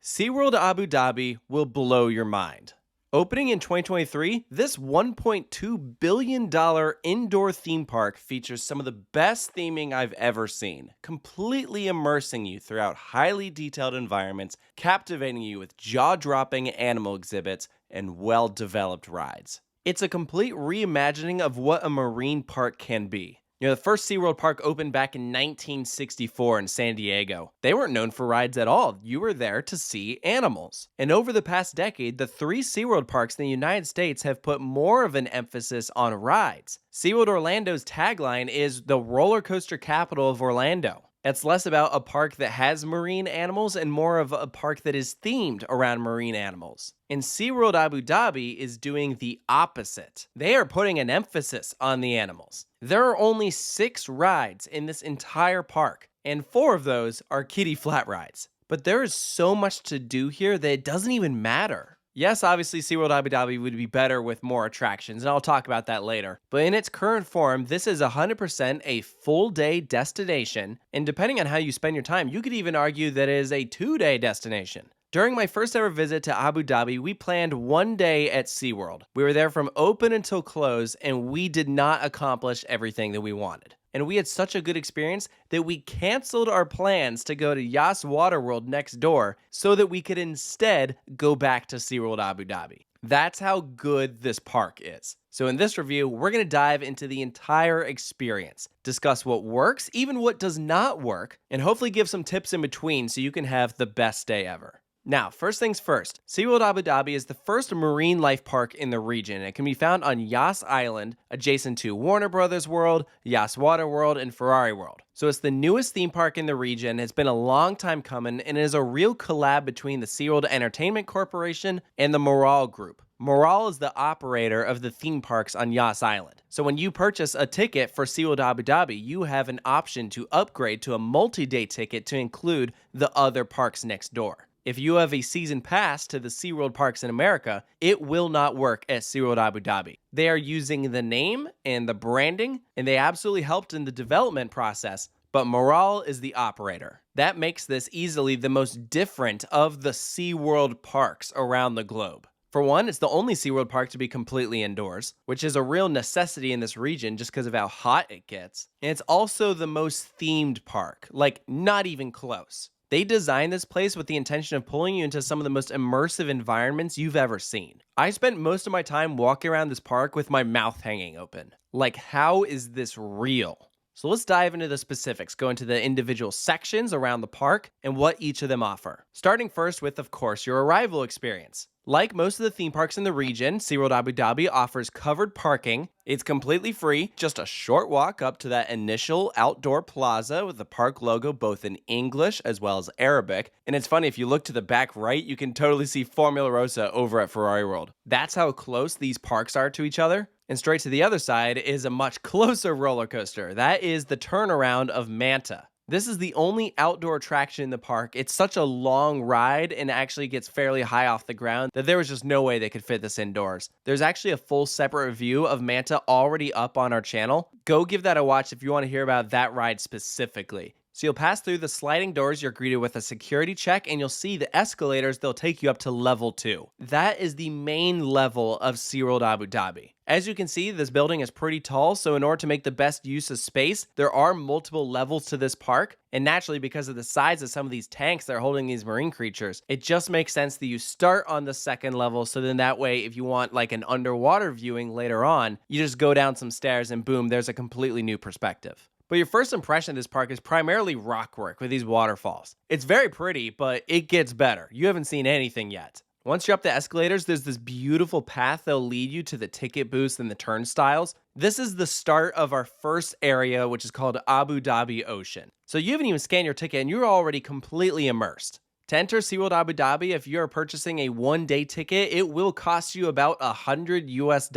SeaWorld Abu Dhabi will blow your mind. Opening in 2023, this $1.2 billion indoor theme park features some of the best theming I've ever seen, completely immersing you throughout highly detailed environments, captivating you with jaw-dropping animal exhibits, and well-developed rides. It's a complete reimagining of what a marine park can be. The first SeaWorld park opened back in 1964 in San Diego. They weren't known for rides at all. You were there to see animals. And over the past decade, the three SeaWorld parks in the United States have put more of an emphasis on rides. SeaWorld Orlando's tagline is the roller coaster capital of Orlando. It's less about a park that has marine animals and more of a park that is themed around marine animals. And SeaWorld Abu Dhabi is doing the opposite. They are putting an emphasis on the animals. There are only 6 rides in this entire park, and 4 of those are kiddie flat rides. But there is so much to do here that it doesn't even matter. Yes, obviously SeaWorld Abu Dhabi would be better with more attractions, and I'll talk about that later. But in its current form, this is 100% a full-day destination, and depending on how you spend your time, you could even argue that it is a 2-day destination. During my first ever visit to Abu Dhabi, we planned 1 day at SeaWorld. We were there from open until close, and we did not accomplish everything that we wanted. And we had such a good experience that we canceled our plans to go to Yas Waterworld next door so that we could instead go back to SeaWorld Abu Dhabi. That's how good this park is. So in this review, we're going to dive into the entire experience, discuss what works, even what does not work, and hopefully give some tips in between so you can have the best day ever. Now, first things first, SeaWorld Abu Dhabi is the first marine life park in the region, and it can be found on Yas Island, adjacent to Warner Brothers World, Yas Water World, and Ferrari World. So it's the newest theme park in the region. It's been a long time coming, and it is a real collab between the SeaWorld Entertainment Corporation and the Moral Group. Moral is the operator of the theme parks on Yas Island. So when you purchase a ticket for SeaWorld Abu Dhabi, you have an option to upgrade to a multi-day ticket to include the other parks next door. If you have a season pass to the SeaWorld parks in America, it will not work at SeaWorld Abu Dhabi. They are using the name and the branding, and they absolutely helped in the development process, but Moral is the operator. That makes this easily the most different of the SeaWorld parks around the globe. For one, it's the only SeaWorld park to be completely indoors, which is a real necessity in this region just because of how hot it gets. And it's also the most themed park, like not even close. They designed this place with the intention of pulling you into some of the most immersive environments you've ever seen. I spent most of my time walking around this park with my mouth hanging open. Like, how is this real? So let's dive into the specifics, go into the individual sections around the park and what each of them offer. Starting first with, of course, your arrival experience. Like most of the theme parks in the region, SeaWorld Abu Dhabi offers covered parking. It's completely free, just a short walk up to that initial outdoor plaza with the park logo both in English as well as Arabic. And it's funny, if you look to the back right, you can totally see Formula Rossa over at Ferrari World. That's how close these parks are to each other. And straight to the other side is a much closer roller coaster. That is the turnaround of Manta. This is the only outdoor attraction in the park. It's such a long ride and actually gets fairly high off the ground that there was just no way they could fit this indoors. There's actually a full separate review of Manta already up on our channel. Go give that a watch if you want to hear about that ride specifically. So you'll pass through the sliding doors, you're greeted with a security check, and you'll see the escalators, they'll take you up to level 2. That is the main level of SeaWorld Abu Dhabi. As you can see, this building is pretty tall, so in order to make the best use of space, there are multiple levels to this park, and naturally, because of the size of some of these tanks that are holding these marine creatures, it just makes sense that you start on the second level, so then that way, if you want like an underwater viewing later on, you just go down some stairs and boom, there's a completely new perspective. But your first impression of this park is primarily rock work with these waterfalls. It's very pretty, but it gets better. You haven't seen anything yet. Once you're up the escalators, there's this beautiful path that'll lead you to the ticket booths and the turnstiles. This is the start of our first area, which is called Abu Dhabi Ocean. So you haven't even scanned your ticket and you're already completely immersed. To enter SeaWorld Abu Dhabi, if you're purchasing a 1-day ticket, it will cost you about $100 US.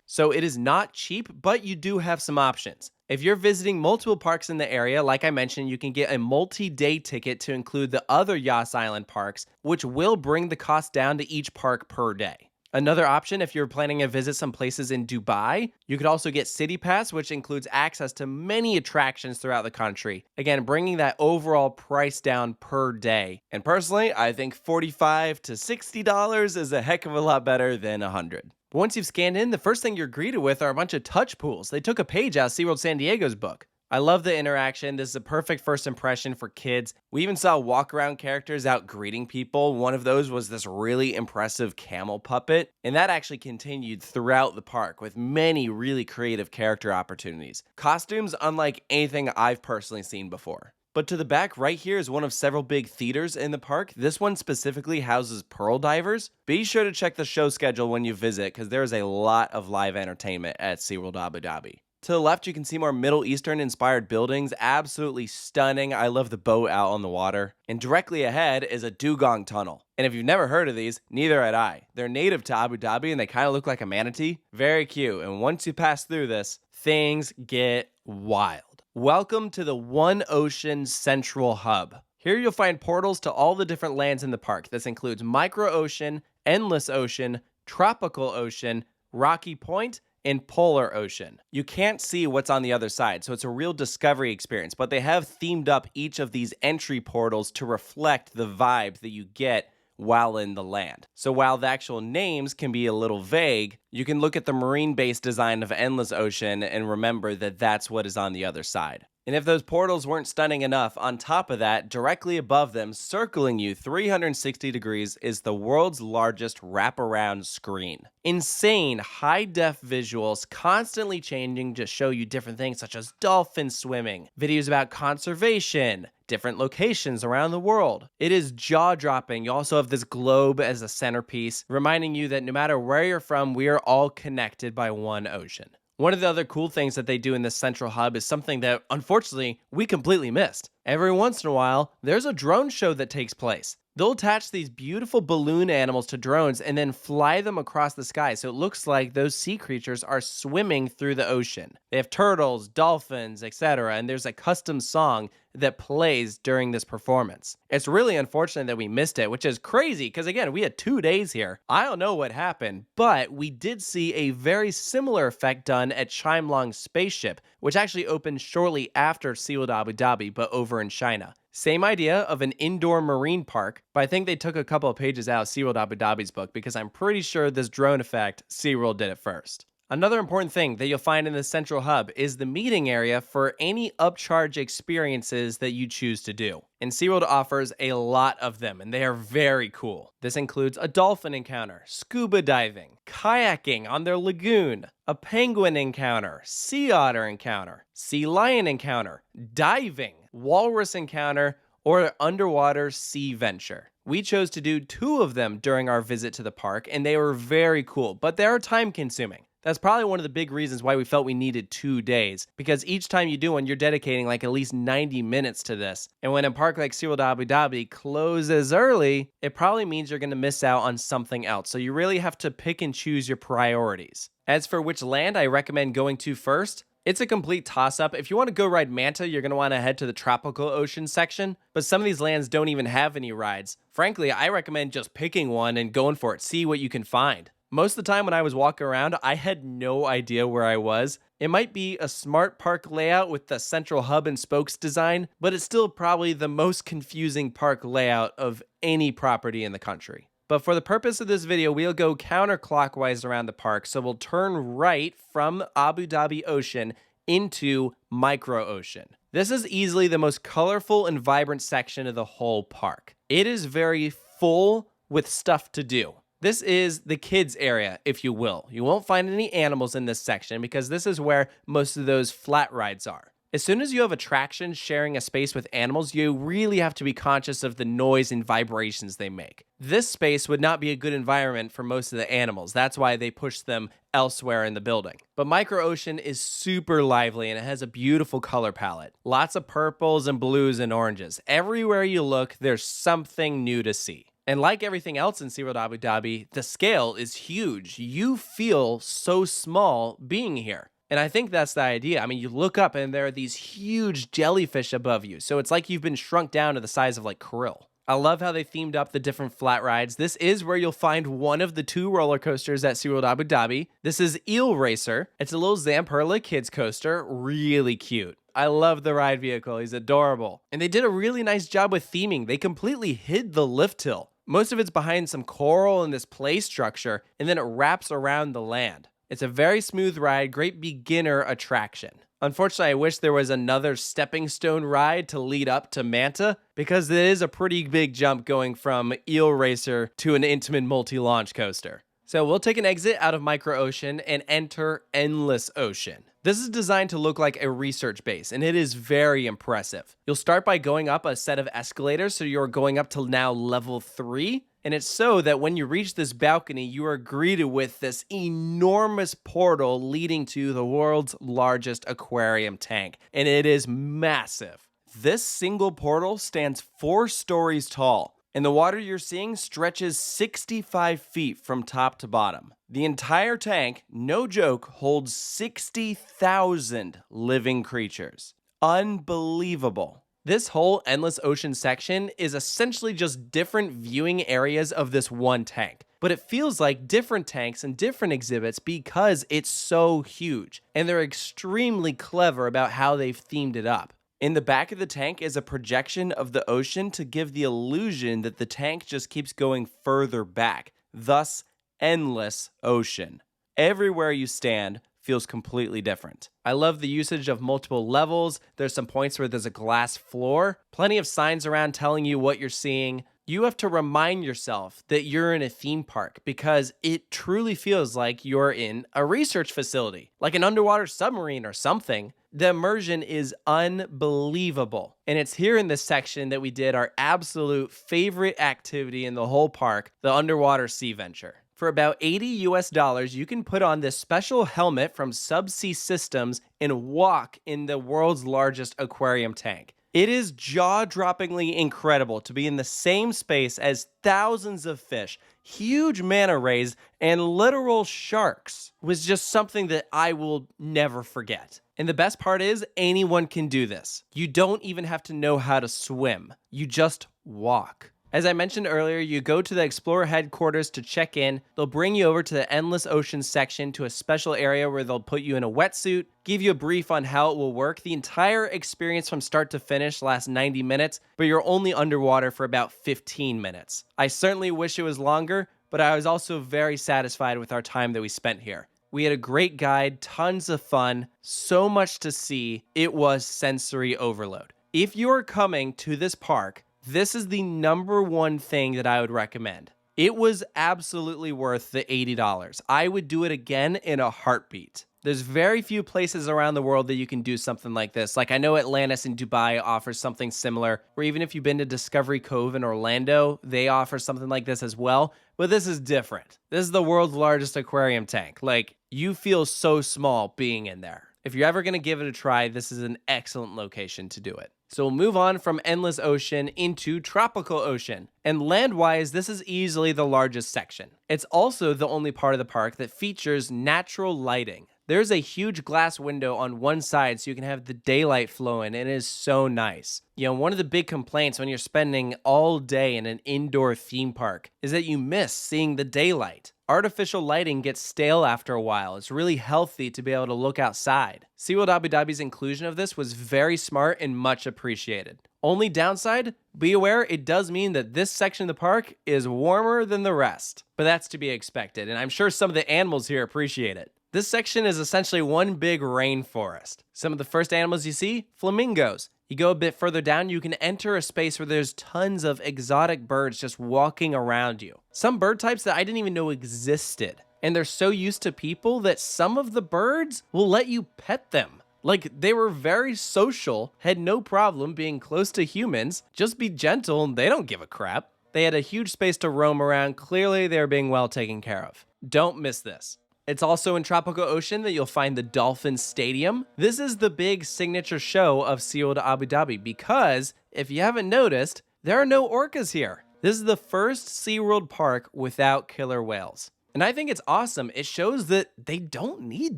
So it is not cheap, but you do have some options. If you're visiting multiple parks in the area, like I mentioned, you can get a multi-day ticket to include the other Yas Island parks, which will bring the cost down to each park per day. Another option, if you're planning to visit some places in Dubai, you could also get City Pass, which includes access to many attractions throughout the country. Again, bringing that overall price down per day. And personally, I think $45 to $60 is a heck of a lot better than $100. But once you've scanned in, the first thing you're greeted with are a bunch of touch pools. They took a page out of SeaWorld San Diego's book. I love the interaction. This is a perfect first impression for kids. We even saw walk-around characters out greeting people. One of those was this really impressive camel puppet, and that actually continued throughout the park with many really creative character opportunities. Costumes unlike anything I've personally seen before. But to the back right here is one of several big theaters in the park. This one specifically houses pearl divers. Be sure to check the show schedule when you visit because there is a lot of live entertainment at SeaWorld Abu Dhabi. To the left, you can see more Middle Eastern-inspired buildings. Absolutely stunning. I love the boat out on the water. And directly ahead is a dugong tunnel. And if you've never heard of these, neither had I. They're native to Abu Dhabi, and they kind of look like a manatee. Very cute. And once you pass through this, things get wild. Welcome to the One Ocean Central Hub. Here you'll find portals to all the different lands in the park. This includes Micro Ocean, Endless Ocean, Tropical Ocean, Rocky Point, and Polar Ocean. You can't see what's on the other side, so it's a real discovery experience, but they have themed up each of these entry portals to reflect the vibe that you get while in the land. So while the actual names can be a little vague, you can look at the marine-based design of Endless Ocean and remember that that's what is on the other side. And if those portals weren't stunning enough, on top of that, directly above them, circling you 360 degrees, is the world's largest wraparound screen. Insane high-def visuals, constantly changing to show you different things such as dolphin swimming, videos about conservation, different locations around the world. It is jaw-dropping. You also have this globe as a centerpiece, reminding you that no matter where you're from, we are all connected by one ocean. One of the other cool things that they do in this central hub is something that, unfortunately, we completely missed. Every once in a while, there's a drone show that takes place. They'll attach these beautiful balloon animals to drones and then fly them across the sky, so it looks like those sea creatures are swimming through the ocean. They have turtles, dolphins, etc., and there's a custom song that plays during this performance. It's really unfortunate that we missed it, which is crazy because, again, we had 2 days here. I don't know what happened, but we did see a very similar effect done at Chimelong's spaceship, which actually opened shortly after SeaWorld Abu Dhabi, but over in China. Same idea of an indoor marine park, but I think they took a couple of pages out of SeaWorld Abu Dhabi's book because I'm pretty sure this drone effect, SeaWorld did it first. Another important thing that you'll find in the central hub is the meeting area for any upcharge experiences that you choose to do. And SeaWorld offers a lot of them, and they are very cool. This includes a dolphin encounter, scuba diving, kayaking on their lagoon, a penguin encounter, sea otter encounter, sea lion encounter, diving, walrus encounter, or underwater sea venture. We chose to do 2 of them during our visit to the park, and they were very cool, but they are time consuming. That's probably one of the big reasons why we felt we needed 2 days, because each time you do one, you're dedicating like at least 90 minutes to this. And when a park like SeaWorld Abu Dhabi closes early, it probably means you're going to miss out on something else. So you really have to pick and choose your priorities. As for which land I recommend going to first, it's a complete toss-up. If you want to go ride Manta, you're going to want to head to the Tropical Ocean section, but some of these lands don't even have any rides. Frankly, I recommend just picking one and going for it. See what you can find. Most of the time when I was walking around, I had no idea where I was. It might be a smart park layout with the central hub and spokes design, but it's still probably the most confusing park layout of any property in the country. But for the purpose of this video, we'll go counterclockwise around the park, so we'll turn right from Abu Dhabi Ocean into Micro Ocean. This is easily the most colorful and vibrant section of the whole park. It is very full with stuff to do. This is the kids area, if you will. You won't find any animals in this section because this is where most of those flat rides are. As soon as you have attractions sharing a space with animals, you really have to be conscious of the noise and vibrations they make. This space would not be a good environment for most of the animals. That's why they push them elsewhere in the building. But Micro Ocean is super lively and it has a beautiful color palette. Lots of purples and blues and oranges. Everywhere you look, there's something new to see. And like everything else in SeaWorld Abu Dhabi, the scale is huge. You feel so small being here. And I think that's the idea. I mean, you look up and there are these huge jellyfish above you. So it's like you've been shrunk down to the size of like krill. I love how they themed up the different flat rides. This is where you'll find one of the 2 roller coasters at SeaWorld Abu Dhabi. This is Eel Racer. It's a little Zamperla kids coaster, really cute. I love the ride vehicle, he's adorable. And they did a really nice job with theming. They completely hid the lift hill. Most of it's behind some coral and this play structure, and then it wraps around the land. It's a very smooth ride, great beginner attraction. Unfortunately, I wish there was another stepping stone ride to lead up to Manta, because it is a pretty big jump going from Eel Racer to an Intamin multi-launch coaster. So we'll take an exit out of Micro Ocean and enter Endless Ocean. This is designed to look like a research base, and it is very impressive. You'll start by going up a set of escalators, so you're going up to now level 3. And it's so that when you reach this balcony, you are greeted with this enormous portal leading to the world's largest aquarium tank. And it is massive. This single portal stands 4 stories tall, and the water you're seeing stretches 65 feet from top to bottom. The entire tank, no joke, holds 60,000 living creatures. Unbelievable. This whole Endless Ocean section is essentially just different viewing areas of this one tank. But it feels like different tanks and different exhibits because it's so huge. And they're extremely clever about how they've themed it up. In the back of the tank is a projection of the ocean to give the illusion that the tank just keeps going further back. Thus, Endless Ocean. Everywhere you stand feels completely different. I love the usage of multiple levels. There's some points where there's a glass floor, plenty of signs around telling you what you're seeing. You have to remind yourself that you're in a theme park because it truly feels like you're in a research facility, like an underwater submarine or something. The immersion is unbelievable. And it's here in this section that we did our absolute favorite activity in the whole park, the underwater sea venture. For about $80 you can put on this special helmet from Subsea Systems and walk in the world's largest aquarium tank. It is jaw-droppingly incredible to be in the same space as thousands of fish, huge manta rays, and literal sharks. It was just something that I will never forget. And the best part is anyone can do this. You don't even have to know how to swim. You just walk. As I mentioned earlier, you go to the Explorer headquarters to check in. They'll bring you over to the Endless Ocean section to a special area where they'll put you in a wetsuit, give you a brief on how it will work. The entire experience from start to finish lasts 90 minutes, but you're only underwater for about 15 minutes. I certainly wish it was longer, but I was also very satisfied with our time that we spent here. We had a great guide, tons of fun, so much to see. It was sensory overload. If you're coming to this park, this is the #1 thing that I would recommend. It was absolutely worth the $80. I would do it again in a heartbeat. There's very few places around the world that you can do something like this. Like I know Atlantis in Dubai offers something similar, or even if you've been to Discovery Cove in Orlando, they offer something like this as well. But this is different. This is the world's largest aquarium tank. Like, you feel so small being in there. If you're ever going to give it a try, this is an excellent location to do it. So we'll move on from Endless Ocean into Tropical Ocean. And land-wise, this is easily the largest section. It's also the only part of the park that features natural lighting. There's a huge glass window on one side so you can have the daylight flow in, and it is so nice. You know, one of the big complaints when you're spending all day in an indoor theme park is that you miss seeing the daylight. Artificial lighting gets stale after a while. It's really healthy to be able to look outside. SeaWorld Abu Dhabi's inclusion of this was very smart and much appreciated. Only downside, be aware it does mean that this section of the park is warmer than the rest. But that's to be expected, and I'm sure some of the animals here appreciate it. This section is essentially one big rainforest. Some of the first animals you see, flamingos. You go a bit further down, you can enter a space where there's tons of exotic birds just walking around you. Some bird types that I didn't even know existed. And they're so used to people that some of the birds will let you pet them. Like, they were very social, had no problem being close to humans. Just be gentle and they don't give a crap. They had a huge space to roam around. Clearly, they were being well taken care of. Don't miss this. It's also in Tropical Ocean that you'll find the Dolphin Stadium. This is the big signature show of SeaWorld Abu Dhabi because, if you haven't noticed, there are no orcas here. This is the first SeaWorld park without killer whales. And I think it's awesome. It shows that they don't need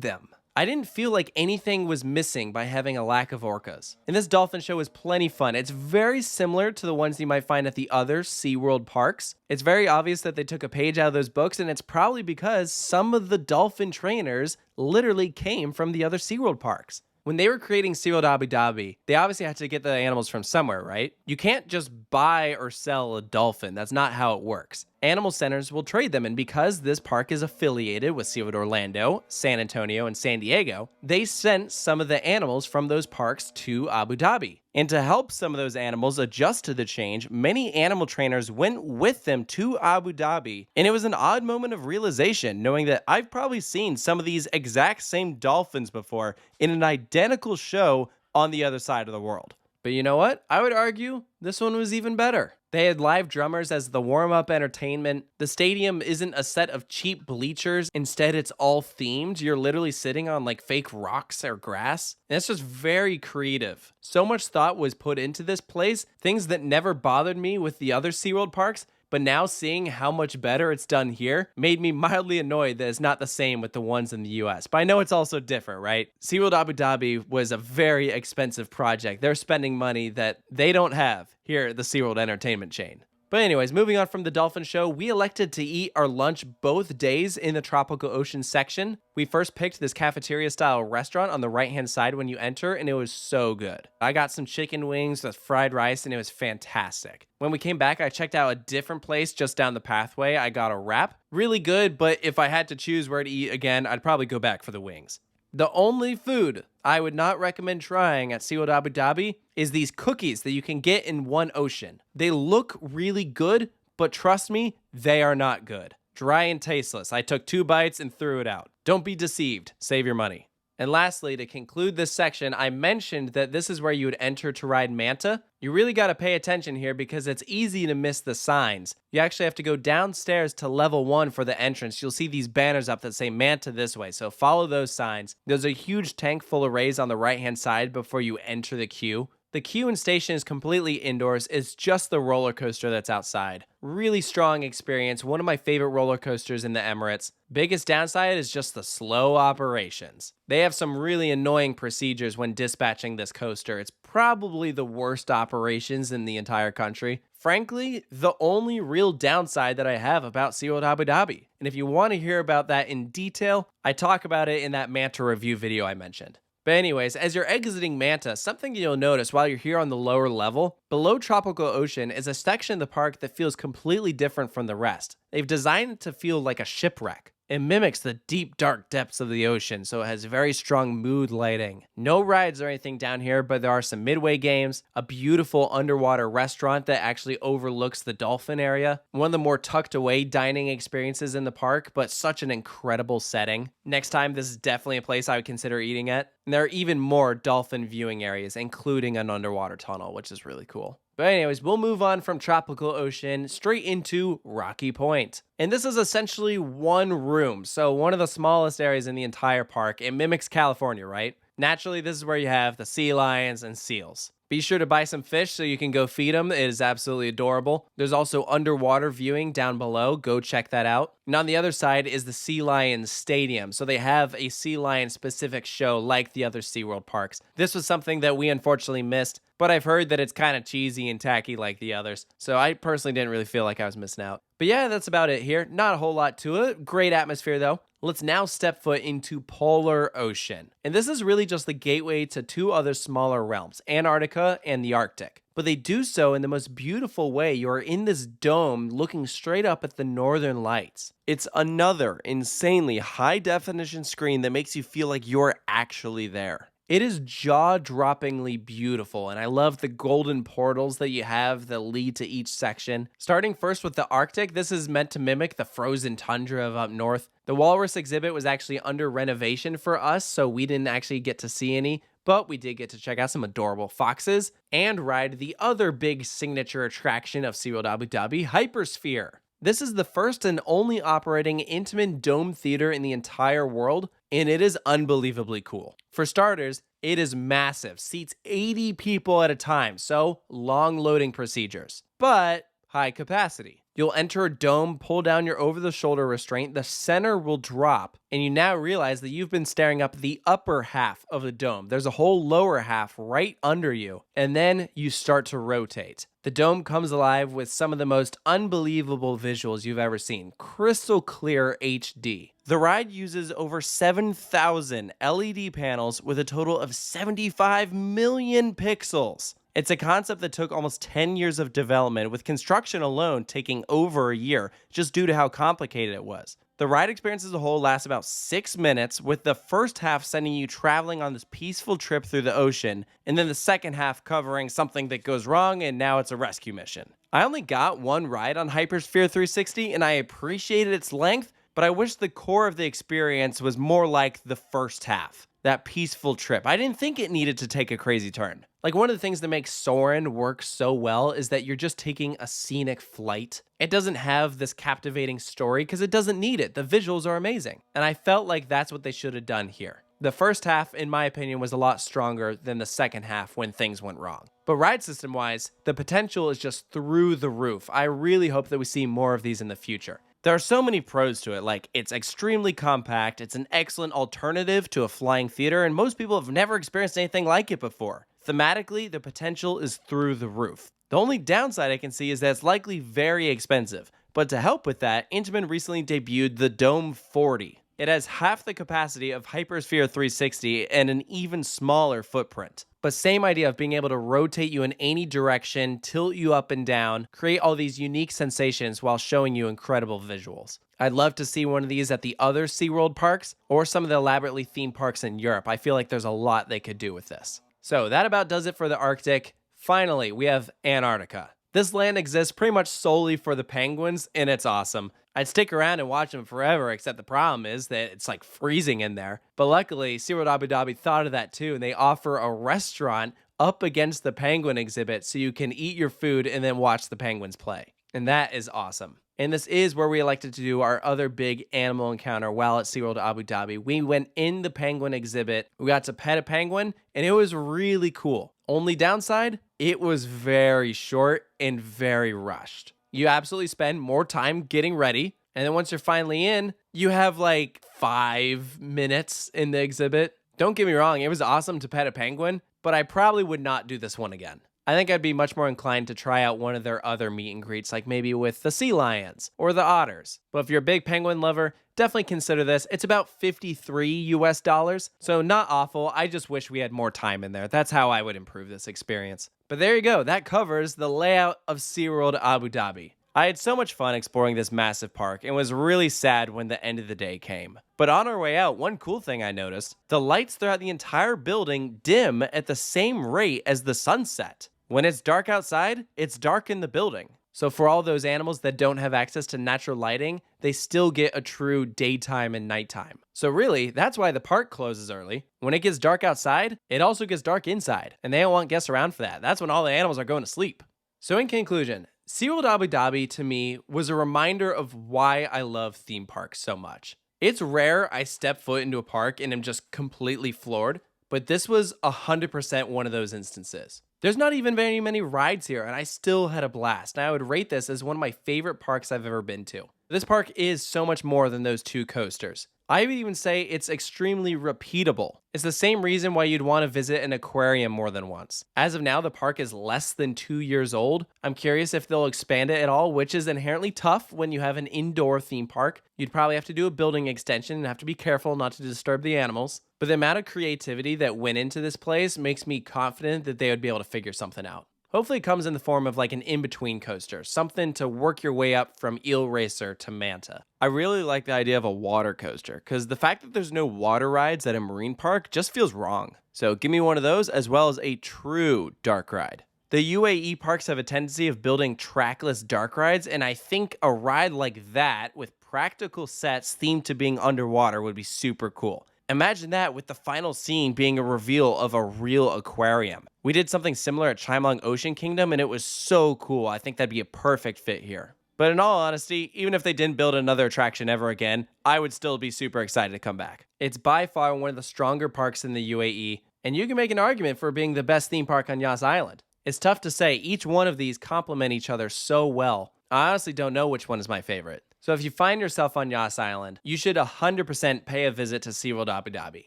them. I didn't feel like anything was missing by having a lack of orcas. And this dolphin show was plenty fun. It's very similar to the ones you might find at the other SeaWorld parks. It's very obvious that they took a page out of those books, and it's probably because some of the dolphin trainers literally came from the other SeaWorld parks. When they were creating SeaWorld Abu Dhabi, they obviously had to get the animals from somewhere, right? You can't just buy or sell a dolphin. That's not how it works. Animal centers will trade them, and because this park is affiliated with SeaWorld Orlando, San Antonio, and San Diego, they sent some of the animals from those parks to Abu Dhabi. And to help some of those animals adjust to the change, many animal trainers went with them to Abu Dhabi, and it was an odd moment of realization, knowing that I've probably seen some of these exact same dolphins before in an identical show on the other side of the world. But you know what? I would argue this one was even better. They had live drummers as the warm-up entertainment. The stadium isn't a set of cheap bleachers. Instead, it's all themed. You're literally sitting on like fake rocks or grass. And it's just very creative. So much thought was put into this place. Things that never bothered me with the other SeaWorld parks. But now seeing how much better it's done here made me mildly annoyed that it's not the same with the ones in the US. But I know it's also different, right? SeaWorld Abu Dhabi was a very expensive project. They're spending money that they don't have here at the SeaWorld entertainment chain. But anyways, moving on from the dolphin show, we elected to eat our lunch both days in the tropical ocean section. We first picked this cafeteria style restaurant on the right hand side when you enter, and it was so good. I got some chicken wings with fried rice, and it was fantastic. When we came back, I checked out a different place just down the pathway. I got a wrap. Really good, but if I had to choose where to eat again, I'd probably go back for the wings. The only food I would not recommend trying at SeaWorld Abu Dhabi is these cookies that you can get in One Ocean. They look really good, but trust me, they are not good. Dry and tasteless. I took 2 bites and threw it out. Don't be deceived. Save your money. And lastly, to conclude this section, I mentioned that this is where you would enter to ride Manta. You really got to pay attention here because it's easy to miss the signs. You actually have to go downstairs to level 1 for the entrance. You'll see these banners up that say Manta this way, so follow those signs. There's a huge tank full of rays on the right-hand side before you enter the queue. The queue and station is completely indoors. It's just the roller coaster that's outside. Really strong experience. One of my favorite roller coasters in the Emirates. Biggest downside is just the slow operations. They have some really annoying procedures when dispatching this coaster. It's probably the worst operations in the entire country. Frankly, the only real downside that I have about SeaWorld Abu Dhabi. And if you want to hear about that in detail, I talk about it in that Manta review video I mentioned. But anyways, as you're exiting Manta, something you'll notice while you're here on the lower level, below Tropical Ocean is a section of the park that feels completely different from the rest. They've designed it to feel like a shipwreck. It mimics the deep, dark depths of the ocean, so it has very strong mood lighting. No rides or anything down here, but there are some midway games, a beautiful underwater restaurant that actually overlooks the dolphin area, one of the more tucked away dining experiences in the park, but such an incredible setting. Next time, this is definitely a place I would consider eating at. And there are even more dolphin viewing areas, including an underwater tunnel, which is really cool. But anyways, we'll move on from Tropical Ocean straight into Rocky Point. And this is essentially one room, so one of the smallest areas in the entire park. It mimics California, right? Naturally, this is where you have the sea lions and seals. Be sure to buy some fish so you can go feed them. It is absolutely adorable. There's also underwater viewing down below. Go check that out. And on the other side is the Sea Lions Stadium. So they have a sea lion specific show like the other SeaWorld parks. This was something that we unfortunately missed, but I've heard that it's kind of cheesy and tacky like the others. So I personally didn't really feel like I was missing out. But yeah, that's about it here. Not a whole lot to it. Great atmosphere though. Let's now step foot into Polar Ocean. And this is really just the gateway to 2 other smaller realms, Antarctica and the Arctic. But they do so in the most beautiful way. You're in this dome looking straight up at the northern lights. It's another insanely high definition screen that makes you feel like you're actually there. It is jaw-droppingly beautiful, and I love the golden portals that you have that lead to each section. Starting first with the Arctic, this is meant to mimic the frozen tundra of up north. The walrus exhibit was actually under renovation for us, so we didn't actually get to see any, but we did get to check out some adorable foxes and ride the other big signature attraction of SeaWorld Abu Dhabi, Hypersphere. This is the first and only operating intimate dome theater in the entire world, and it is unbelievably cool. For starters, it is massive, seats 80 people at a time, so long loading procedures, but high capacity. You'll enter a dome, pull down your over-the-shoulder restraint, the center will drop, and you now realize that you've been staring up the upper half of the dome. There's a whole lower half right under you, and then you start to rotate. The dome comes alive with some of the most unbelievable visuals you've ever seen. Crystal clear HD. The ride uses over 7,000 LED panels with a total of 75 million pixels. It's a concept that took almost 10 years of development, with construction alone taking over a year just due to how complicated it was. The ride experience as a whole lasts about 6 minutes, with the first half sending you traveling on this peaceful trip through the ocean, and then the second half covering something that goes wrong and now it's a rescue mission. I only got one ride on Hypersphere 360 and I appreciated its length, but I wish the core of the experience was more like the first half. That peaceful trip. I didn't think it needed to take a crazy turn. Like, one of the things that makes Soarin' work so well is that you're just taking a scenic flight. It doesn't have this captivating story because it doesn't need it. The visuals are amazing. And I felt like that's what they should have done here. The first half, in my opinion, was a lot stronger than the second half when things went wrong. But ride system-wise, the potential is just through the roof. I really hope that we see more of these in the future. There are so many pros to it, like it's extremely compact, it's an excellent alternative to a flying theater, and most people have never experienced anything like it before. Thematically, the potential is through the roof. The only downside I can see is that it's likely very expensive, but to help with that, Intamin recently debuted the Dome 40. It has half the capacity of Hypersphere 360 and an even smaller footprint. But same idea of being able to rotate you in any direction, tilt you up and down, create all these unique sensations while showing you incredible visuals. I'd love to see one of these at the other SeaWorld parks or some of the elaborately themed parks in Europe. I feel like there's a lot they could do with this. So that about does it for the Arctic. Finally, we have Antarctica. This land exists pretty much solely for the penguins, and it's awesome. I'd stick around and watch them forever, except the problem is that it's like freezing in there. But luckily, SeaWorld Abu Dhabi thought of that too, and they offer a restaurant up against the penguin exhibit so you can eat your food and then watch the penguins play. And that is awesome. And this is where we elected to do our other big animal encounter while at SeaWorld Abu Dhabi. We went in the penguin exhibit, we got to pet a penguin, and it was really cool. Only downside, it was very short and very rushed. You absolutely spend more time getting ready, and then once you're finally in, you have like 5 minutes in the exhibit. Don't get me wrong, it was awesome to pet a penguin, but I probably would not do this one again. I think I'd be much more inclined to try out one of their other meet and greets, like maybe with the sea lions or the otters. But if you're a big penguin lover, definitely consider this. It's about $53 US, so not awful. I just wish we had more time in there. That's how I would improve this experience. But there you go. That covers the layout of SeaWorld Abu Dhabi. I had so much fun exploring this massive park and was really sad when the end of the day came. But on our way out, one cool thing I noticed, the lights throughout the entire building dim at the same rate as the sunset. When it's dark outside, it's dark in the building. So for all those animals that don't have access to natural lighting, they still get a true daytime and nighttime. So really, that's why the park closes early. When it gets dark outside, it also gets dark inside, and they don't want guests around for that. That's when all the animals are going to sleep. So in conclusion, SeaWorld Abu Dhabi to me was a reminder of why I love theme parks so much. It's rare I step foot into a park and am just completely floored, but this was 100% one of those instances. There's not even very many rides here, and I still had a blast. And I would rate this as one of my favorite parks I've ever been to. This park is so much more than those 2 coasters. I would even say it's extremely repeatable. It's the same reason why you'd want to visit an aquarium more than once. As of now, the park is less than 2 years old. I'm curious if they'll expand it at all, which is inherently tough when you have an indoor theme park. You'd probably have to do a building extension and have to be careful not to disturb the animals. But the amount of creativity that went into this place makes me confident that they would be able to figure something out. Hopefully it comes in the form of like an in-between coaster, something to work your way up from Eel Racer to Manta. I really like the idea of a water coaster, because the fact that there's no water rides at a marine park just feels wrong. So give me one of those, as well as a true dark ride. The UAE parks have a tendency of building trackless dark rides, and I think a ride like that with practical sets themed to being underwater would be super cool. Imagine that with the final scene being a reveal of a real aquarium. We did something similar at Chimelong Ocean Kingdom, and it was so cool. I think that'd be a perfect fit here. But in all honesty, even if they didn't build another attraction ever again, I would still be super excited to come back. It's by far one of the stronger parks in the UAE, and you can make an argument for being the best theme park on Yas Island. It's tough to say, each one of these complement each other so well. I honestly don't know which one is my favorite. So if you find yourself on Yas Island, you should 100% pay a visit to SeaWorld Abu Dhabi.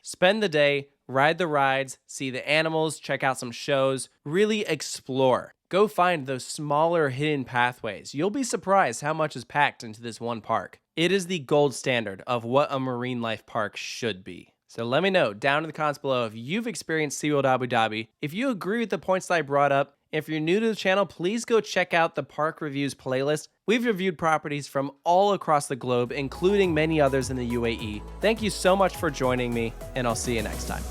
Spend the day, ride the rides, see the animals, check out some shows, really explore. Go find those smaller hidden pathways. You'll be surprised how much is packed into this one park. It is the gold standard of what a marine life park should be. So let me know down in the comments below if you've experienced SeaWorld Abu Dhabi, if you agree with the points that I brought up. If you're new to the channel, please go check out the Park Reviews playlist. We've reviewed properties from all across the globe, including many others in the UAE. Thank you so much for joining me, and I'll see you next time.